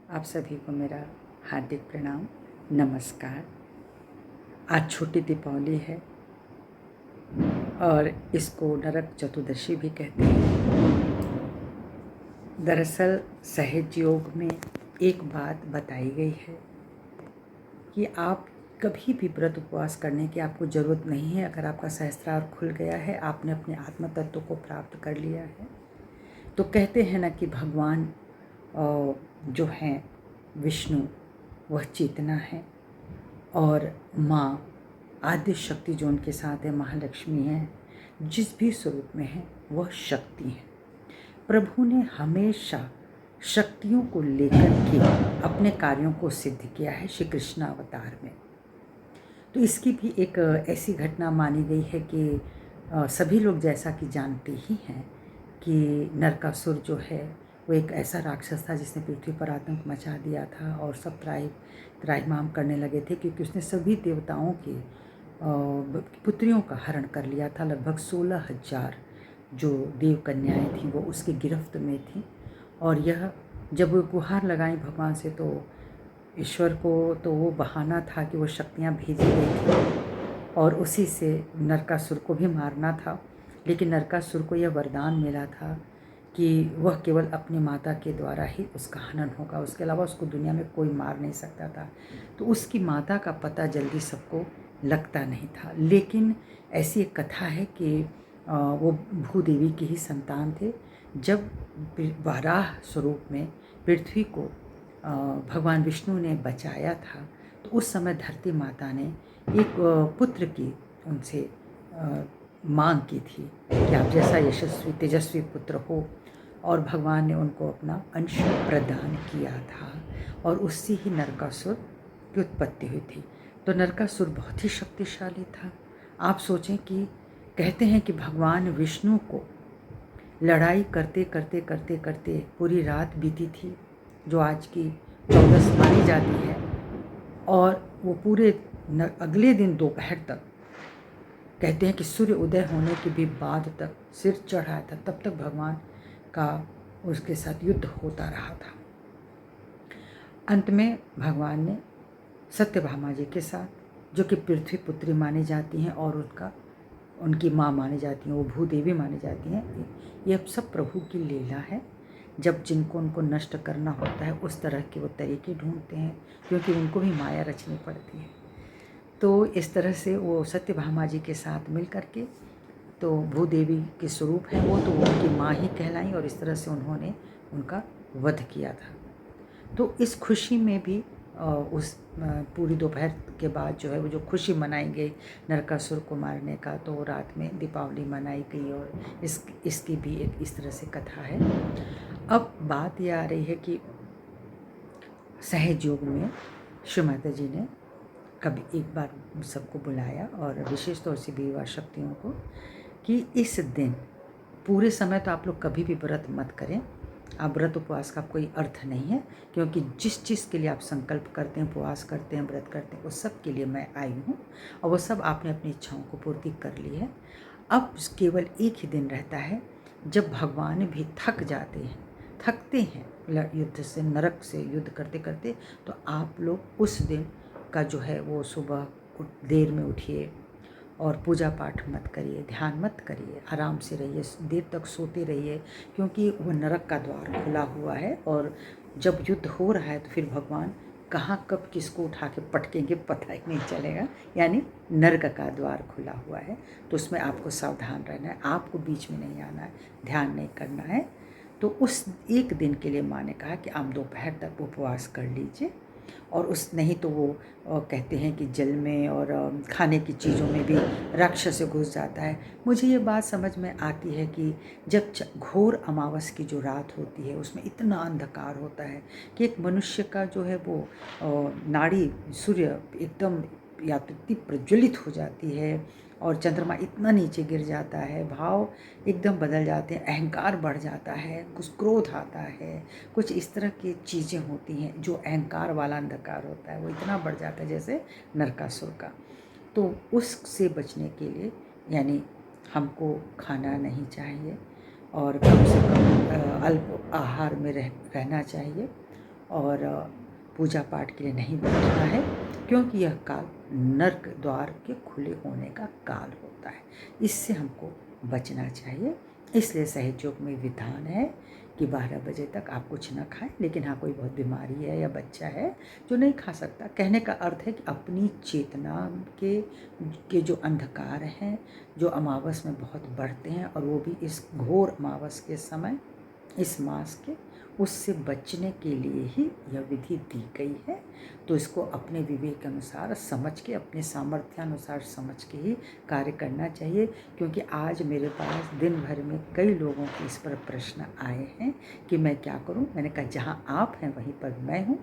आप सभी को मेरा हार्दिक प्रणाम, नमस्कार। आज छोटी दीपावली है और इसको नरक चतुर्दशी भी कहते हैं। दरअसल सहज योग में एक बात बताई गई है कि आप कभी भी व्रत उपवास करने की आपको ज़रूरत नहीं है। अगर आपका सहस्त्रार खुल गया है, आपने अपने आत्म तत्व को प्राप्त कर लिया है, तो कहते हैं ना कि भगवान जो हैं विष्णु, वह चेतना है और माँ आद्य शक्ति जो उनके साथ है, महालक्ष्मी है, जिस भी स्वरूप में है वह शक्ति है। प्रभु ने हमेशा शक्तियों को लेकर के अपने कार्यों को सिद्ध किया है श्री कृष्ण अवतार में। तो इसकी भी एक ऐसी घटना मानी गई है कि सभी लोग जैसा कि जानते ही हैं कि नरकासुर जो है वो एक ऐसा राक्षस था जिसने पृथ्वी पर आतंक मचा दिया था और सब त्राहिमाम करने लगे थे, क्योंकि उसने सभी देवताओं की पुत्रियों का हरण कर लिया था। लगभग 16,000 जो देव कन्याएँ थीं वो उसकी गिरफ्त में थीं। और यह जब वो गुहार लगाई भगवान से, तो ईश्वर को तो वो बहाना था कि वो शक्तियाँ भेजी गई थी और उसी से नरकासुर को भी मारना था। लेकिन नरकासुर को यह वरदान मिला था कि वह केवल अपनी माता के द्वारा ही उसका हनन होगा, उसके अलावा उसको दुनिया में कोई मार नहीं सकता था। तो उसकी माता का पता जल्दी सबको लगता नहीं था। लेकिन ऐसी एक कथा है कि वो भूदेवी की ही संतान थे। जब वाराह स्वरूप में पृथ्वी को भगवान विष्णु ने बचाया था, तो उस समय धरती माता ने एक पुत्र की उनसे मांग की थी कि आप जैसा यशस्वी तेजस्वी पुत्र हो, और भगवान ने उनको अपना अंश प्रदान किया था और उससे ही नरकासुर की उत्पत्ति हुई थी। तो नरकासुर बहुत ही शक्तिशाली था। आप सोचें कि कहते हैं कि भगवान विष्णु को लड़ाई करते करते करते करते पूरी रात बीती थी, जो आज की 14 मानी जाती है, और वो पूरे अगले दिन दोपहर तक कहते हैं कि सूर्य उदय होने के भी बाद तक सिर चढ़ाया था, तब तक भगवान का उसके साथ युद्ध होता रहा था। अंत में भगवान ने सत्यभामा जी के साथ, जो कि पृथ्वी पुत्री मानी जाती हैं और उनकी माँ मानी जाती हैं, वो भूदेवी मानी जाती हैं, यह सब प्रभु की लीला है। जब जिनको उनको नष्ट करना होता है उस तरह के वो तरीके ढूंढते हैं, क्योंकि उनको भी माया रचनी पड़ती है। तो इस तरह से वो सत्यभामा जी के साथ मिल करके, तो भूदेवी के स्वरूप है वो, तो वो उनकी माँ ही कहलाई और इस तरह से उन्होंने उनका वध किया था। तो इस खुशी में भी उस पूरी दोपहर के बाद जो है वो जो खुशी मनाई गई नरकासुर को मारने का, तो रात में दीपावली मनाई गई और इसकी भी एक इस तरह से कथा है। अब बात यह आ रही है कि सहज योग में श्री माता जी ने कभी एक बार सबको बुलाया, और विशेष तौर से विवाह शक्तियों को, कि इस दिन पूरे समय तो आप लोग कभी भी व्रत मत करें। आप व्रत उपवास का कोई अर्थ नहीं है, क्योंकि जिस चीज़ के लिए आप संकल्प करते हैं, उपवास करते हैं, व्रत करते हैं, उस सब के लिए मैं आई हूँ और वो सब आपने अपनी इच्छाओं को पूर्ति कर ली है। अब केवल एक ही दिन रहता है जब भगवान भी थकते हैं युद्ध से, नरक से युद्ध करते करते, तो आप लोग उस दिन का जो है वो सुबह देर में उठिए और पूजा पाठ मत करिए, ध्यान मत करिए, आराम से रहिए, देर तक सोते रहिए, क्योंकि वो नरक का द्वार खुला हुआ है और जब युद्ध हो रहा है तो फिर भगवान कहाँ कब किसको उठा के पटकेंगे पता ही नहीं चलेगा। यानी नरक का द्वार खुला हुआ है, तो उसमें आपको सावधान रहना है, आपको बीच में नहीं आना है, ध्यान नहीं करना है। तो उस एक दिन के लिए माँ ने कहा कि आप दोपहर तक उपवास कर लीजिए, और उस नहीं तो वो कहते हैं कि जल में और खाने की चीज़ों में भी राक्षस घुस जाता है। मुझे ये बात समझ में आती है कि जब घोर अमावस की जो रात होती है उसमें इतना अंधकार होता है कि एक मनुष्य का जो है वो नाड़ी सूर्य एकदम या तो इतनी प्रज्वलित हो जाती है और चंद्रमा इतना नीचे गिर जाता है, भाव एकदम बदल जाते हैं, अहंकार बढ़ जाता है, कुछ क्रोध आता है, कुछ इस तरह की चीज़ें होती हैं। जो अहंकार वाला अंधकार होता है वो इतना बढ़ जाता है जैसे नरकासुर का। तो उससे बचने के लिए यानी हमको खाना नहीं चाहिए और कम से कम अल्प आहार में रहना चाहिए, और पूजा पाठ के लिए नहीं बैठना है, क्योंकि यह काल नर्क द्वार के खुले होने का काल होता है। इससे हमको बचना चाहिए। इसलिए सहज योग में विधान है कि 12 बजे तक आप कुछ ना खाएं। लेकिन हाँ, कोई बहुत बीमारी है या बच्चा है जो नहीं खा सकता, कहने का अर्थ है कि अपनी चेतना के जो अंधकार हैं, जो अमावस में बहुत बढ़ते हैं, और वो भी इस घोर अमावस के समय, इस मास के, उससे बचने के लिए ही यह विधि दी गई है। तो इसको अपने विवेक अनुसार समझ के, अपने सामर्थ्यानुसार समझ के ही कार्य करना चाहिए। क्योंकि आज मेरे पास दिन भर में कई लोगों के इस पर प्रश्न आए हैं कि मैं क्या करूं। मैंने कहा जहां आप हैं वहीं पर मैं हूं,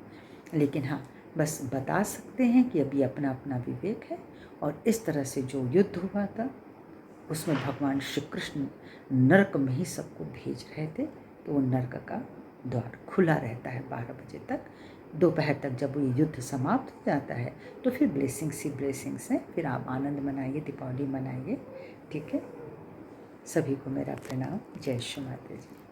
लेकिन हाँ, बस बता सकते हैं कि अभी अपना अपना विवेक है। और इस तरह से जो युद्ध हुआ था उसमें भगवान श्री कृष्ण नरक में ही सबको भेज रहे थे। तो वो नरक का द्वार खुला रहता है 12 बजे तक। दोपहर तक जब ये युद्ध समाप्त हो जाता है तो फिर ब्लेसिंग्स ही ब्लेसिंग्स हैं। फिर आप आनंद मनाइए, दीपावली मनाइए। ठीक है, सभी को मेरा प्रणाम। जय श्री माता जी।